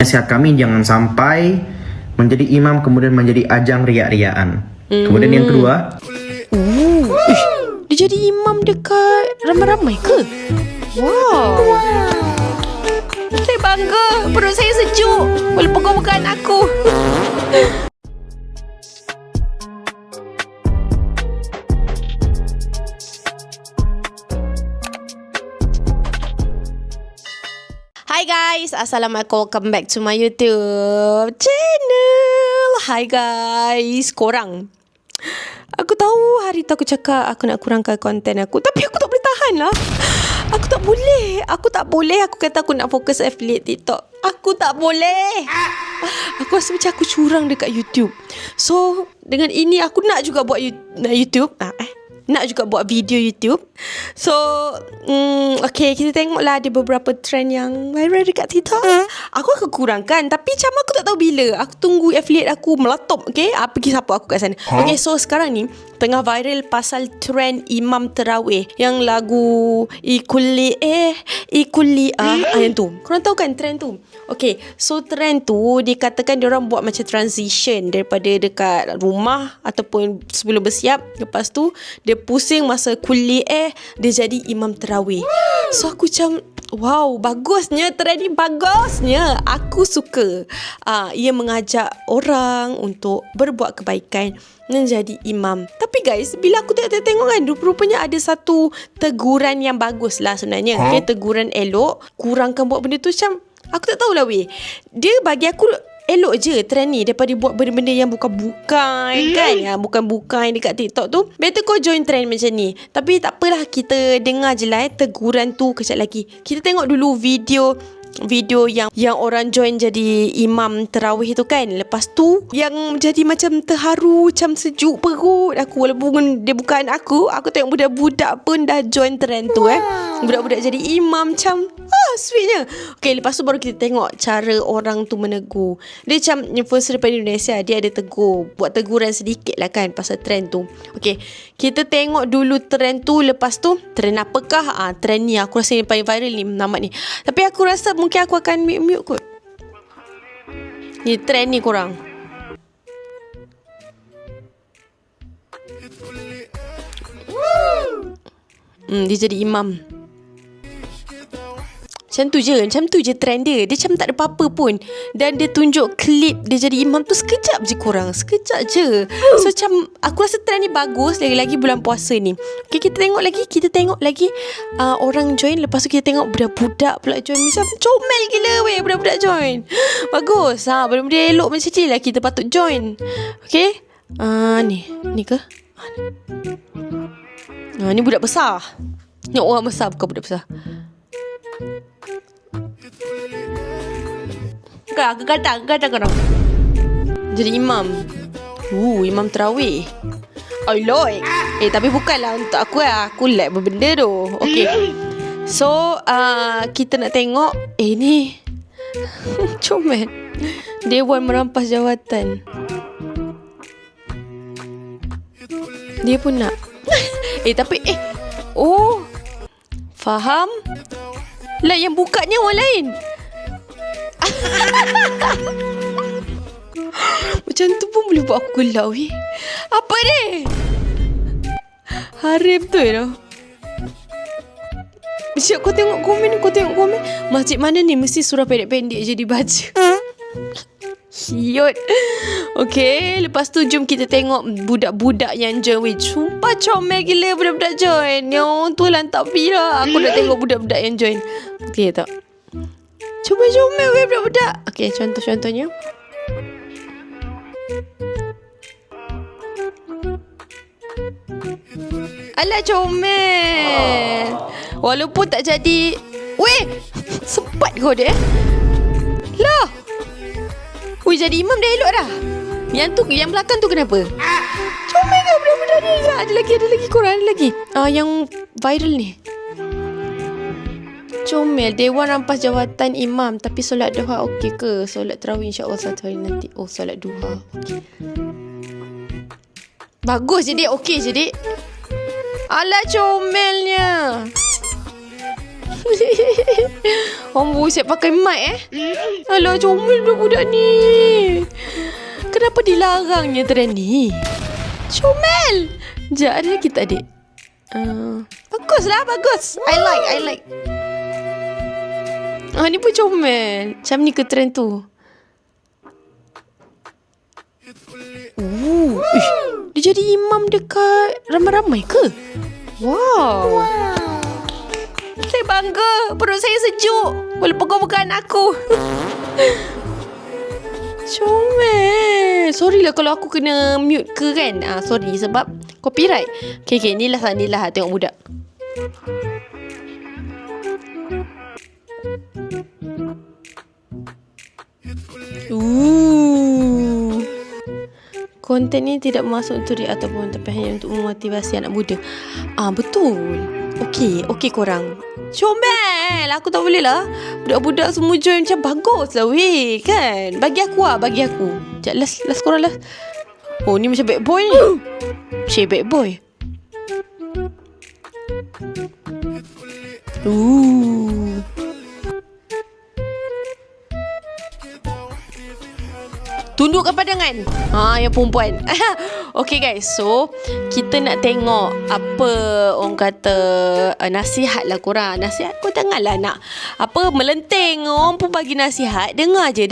Nasihat kami jangan sampai menjadi imam kemudian menjadi ajang riak-riaan. Kemudian yang kedua, dia jadi imam dekat ramai-ramai ke? Wow. Saya bangga. Perut saya sejuk walaupun kau bukan aku. Hi guys, Assalamualaikum. Welcome back to my YouTube channel. Hi guys, korang, aku tahu hari tu aku cakap aku nak kurangkan konten aku, tapi aku tak boleh tahan lah. Aku tak boleh. Aku kata aku nak fokus affiliate TikTok. Aku tak boleh. Aku rasa macam aku curang dekat YouTube. So dengan ini aku nak juga buat YouTube. Nak juga buat video YouTube. So okay, kita tengoklah ada beberapa trend yang viral dekat TikTok. Aku akan kurangkan, tapi macam aku tak tahu bila. Aku tunggu affiliate aku meletup. Okay, pergi siapa aku kat sana. Okay, so sekarang ni tengah viral pasal trend Imam Terawih yang lagu Ikulli yang tu. Korang tahu kan trend tu? Okay, so trend tu dikatakan diorang buat macam transition daripada dekat rumah ataupun sebelum bersiap. Lepas tu dia pusing masa kuliah, dia jadi imam terawih. So aku macam, wow, bagusnya trend ni, bagusnya. Aku suka. Ia mengajak orang untuk berbuat kebaikan dan jadi imam. Tapi guys, bila aku tengok kan, rupanya ada satu teguran yang bagus lah sebenarnya. Okay, teguran elok. Kurangkan buat benda tu macam, aku tak tahulah weh. Dia bagi aku elok je trend ni daripada buat benda-benda yang bukan-bukan kan. Bukan-bukan dekat TikTok tu. Better kau join trend macam ni. Tapi tak apalah, kita dengar je lah teguran tu kejap lagi. Kita tengok dulu video yang orang join jadi imam terawih tu kan. Lepas tu yang jadi macam terharu, macam sejuk perut aku. Walaupun dia bukan aku tengok budak-budak pun dah join trend tu. Budak-budak jadi imam, macam sweetnya. Okay, lepas tu baru kita tengok cara orang tu menegur. Dia macam influencer daripada Indonesia, dia ada tegur, buat teguran sedikit lah kan pasal trend tu. Okay, kita tengok dulu trend tu. Lepas tu trend apakah? Trend ni aku rasa yang paling viral ni, nama ni. Tapi aku rasa mungkin aku akan mute kot. Ni trend ni korang. Dia jadi imam. Macam tu je trend dia. Dia macam tak ada apa-apa pun. Dan dia tunjuk klip dia jadi imam tu sekejap je korang. Sekejap je. So macam aku rasa trend ni bagus. Lagi-lagi bulan puasa ni. Okay, kita tengok lagi orang join. Lepas tu kita tengok budak-budak pula join. Macam comel gila weh budak-budak join. Bagus. Benda-benda elok macam ni lah kita patut join. Okay, ni ke? Ni budak besar. Ni orang besar, bukan budak besar. Aku kata korang jadi imam. Imam terawih. I like. Tapi bukanlah untuk aku lah. Aku like berbenda tu. Okay, so kita nak tengok. Ni comel. Dewan merampas jawatan. Dia pun nak. Tapi faham lah, yang bukanya orang lain. Macam tu pun boleh buat aku gelak weh. Apa ni? Harif tu Siap, kau tengok komen. Masjid mana ni mesti surah pendek-pendek je dibaca. Siot. Okay, lepas tu jom kita tengok budak-budak yang join. Weh, sumpah comel gila budak-budak join. Yang tu lantak pira. Aku nak tengok budak-budak yang join. Okay tak? Comel weh budak-budak. Okay, contohnya. Alah comel. Walaupun tak jadi. Weh, sempat kau dia. Lah. Weh, jadi imam dah elok dah. Yang belakang tu kenapa? Comel ke budak-budak ni? Ada lagi korang, ada lagi. Yang viral ni. Comel, Dewan rampas jawatan imam. Tapi solat duha okey ke? Solat tarawih insyaAllah satu hari nanti. Solat duha okey. Bagus je dek, okey je dek. Alah comelnya. Orang buset pakai mic Alah, comel budak-budak ni. Kenapa dilarangnya trend ni? Comel. Sekejap, ada lagi tak, adik? Baguslah, bagus. I like. Ni pun comel. Macam ni ke trend tu? Dia jadi imam dekat ramai-ramai ke? Wow. Saya bangga. Perut saya sejuk. Boleh pegang-pegang aku. Comel. Sorry lah kalau aku kena mute ke kan. Sorry sebab copyright. Okay, ni lah tengok budak. Konten ni tidak masuk untuk dia ataupun tapi hanya untuk memotivasi anak muda. Betul. Okey korang. Comel. Aku tak boleh lah. Budak-budak semua join macam bagus lah weh. Kan? Bagi aku. Sekejap, last korang last. Oh, ni macam bad boy ni. Bad boy. Tundukkan pandangan. Yang perempuan. Okay guys, so kita nak tengok apa orang kata nasihat lah korang. Nasihat kau janganlah nak melenting. Orang pun bagi nasihat, dengar je.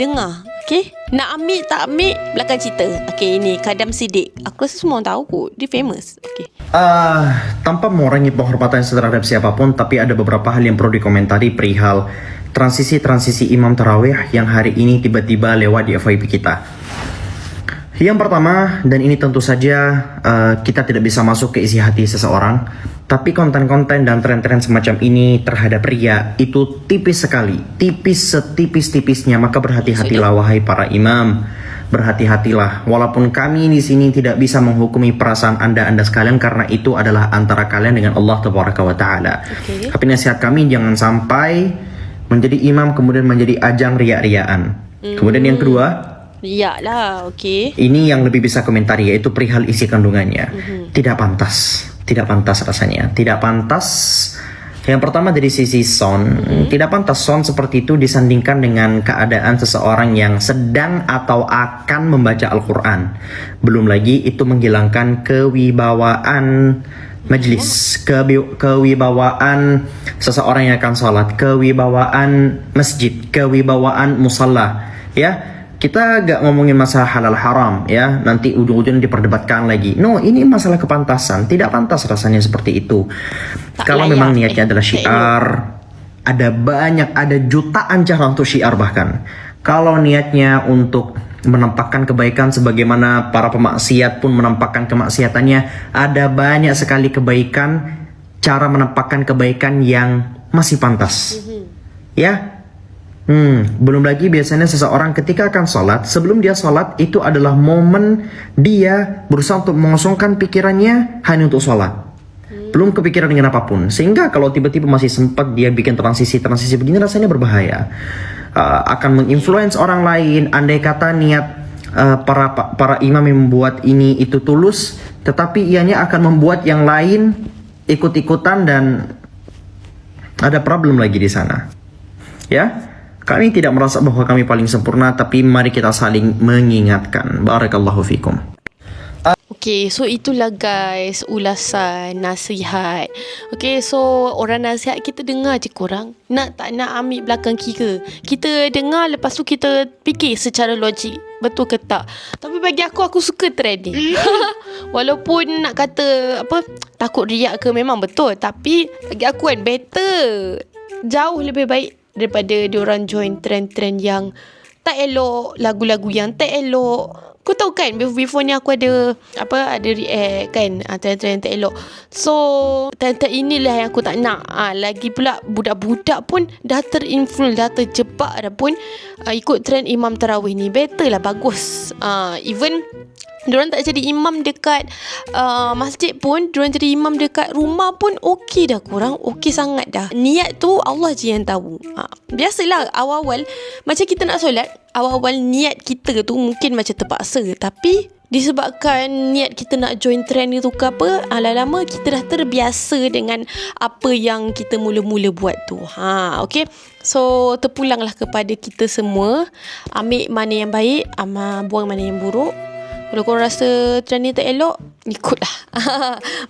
Okay, nak ambil tak ambil belakang cerita. Okay, ini Kadam Siddiq. Aku rasa semua orang tahu kot, dia famous. Okay. Tanpa mengurangi penghormatan terhadap siapapun, tapi ada beberapa hal yang perlu dikomentari perihal transisi imam tarawih yang hari ini tiba-tiba lewat di FYP kita. Yang pertama, dan ini tentu saja kita tidak bisa masuk ke isi hati seseorang, tapi konten-konten dan tren-tren semacam ini terhadap ria itu tipis sekali, setipis-tipisnya. Maka berhati-hatilah wahai para imam, berhati-hatilah. Walaupun kami di sini tidak bisa menghukumi perasaan anda sekalian, karena itu adalah antara kalian dengan Allah Tabaraka wa Ta'ala. Tapi nasihat kami, jangan sampai menjadi imam kemudian menjadi ajang ria-riaan. Kemudian yang kedua, lah, okay. Ini yang lebih bisa komentari, yaitu perihal isi kandungannya. Tidak pantas rasanya. Tidak pantas. Yang pertama dari sisi sound, tidak pantas sound seperti itu disandingkan dengan keadaan seseorang yang sedang atau akan membaca Al-Quran. Belum lagi itu menghilangkan kewibawaan majlis, kewibawaan seseorang yang akan sholat, kewibawaan masjid, kewibawaan musalla. Ya, kita gak ngomongin masalah halal haram ya, nanti ujung-ujungnya diperdebatkan lagi. No, ini masalah kepantasan. Tidak pantas rasanya seperti itu. Kalau memang niatnya adalah syiar, ada jutaan cara untuk syiar bahkan. Kalau niatnya untuk menampakkan kebaikan sebagaimana para pemaksiat pun menampakkan kemaksiatannya, ada banyak sekali kebaikan, cara menampakkan kebaikan yang masih pantas. Ya. Belum lagi biasanya seseorang ketika akan sholat, sebelum dia sholat itu adalah momen dia berusaha untuk mengosongkan pikirannya hanya untuk sholat. Belum kepikiran dengan apapun. Sehingga kalau tiba-tiba masih sempat dia bikin transisi begini, rasanya berbahaya. Akan menginfluence orang lain. Andai kata niat para imam yang membuat ini itu tulus, tetapi ianya akan membuat yang lain ikut-ikutan dan ada problem lagi di sana. Ya. Kami tidak merasa bahwa kami paling sempurna, tapi mari kita saling mengingatkan. Barakallahu fikum. Okay, so itulah guys ulasan nasihat. Okay, so orang nasihat kita dengar je korang. Nak tak nak ambil belakang kira. Kita dengar, lepas tu kita fikir secara logik, betul ke tak. Tapi bagi aku suka trend ni. Walaupun nak kata takut riak ke, memang betul. Tapi bagi aku kan better, jauh lebih baik daripada diorang join trend-trend yang tak elok, lagu-lagu yang tak elok. Kau tahu kan, before ni aku ada react kan, trend-trend tak elok. So trend-trend inilah yang aku tak nak. Lagi pula budak-budak pun dah terinfluence, dah terjebak dah pun ikut trend imam tarawih ni. Better lah, bagus. Even diorang tak jadi imam dekat masjid pun, diorang jadi imam dekat rumah pun okey dah korang. Okey sangat dah. Niat tu Allah je yang tahu. Biasalah awal-awal macam kita nak solat, awal-awal niat kita tu mungkin macam terpaksa, tapi disebabkan niat kita nak join trend itu ke apa, lama-lama kita dah terbiasa dengan apa yang kita mula-mula buat tu. Okay. So terpulanglah kepada kita semua, ambil mana yang baik, buang mana yang buruk. Kalau korang rasa trend ni tak elok, ikutlah.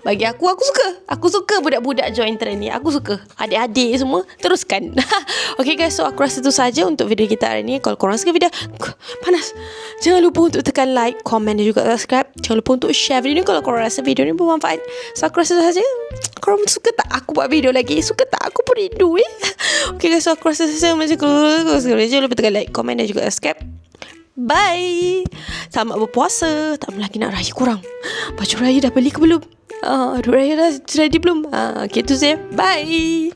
Bagi aku suka. Aku suka budak-budak join trend ni. Aku suka. Adik-adik semua, teruskan. Okay guys, so aku rasa tu saja untuk video kita hari ni. Kalau korang suka video, panas. Jangan lupa untuk tekan like, komen dan juga subscribe. Jangan lupa untuk share video ni kalau korang rasa video ni bermanfaat. So aku rasa tu saja. Korang suka tak aku buat video lagi? Suka tak? Aku pun rindu Okay guys, so aku rasa saja macam jangan lupa tekan like, komen dan juga subscribe. Bye. Selamat berpuasa. Tak lagi nak raya korang. Baju raya dah beli ke belum? Duit raya dah ready belum? Okay tu saya. Bye.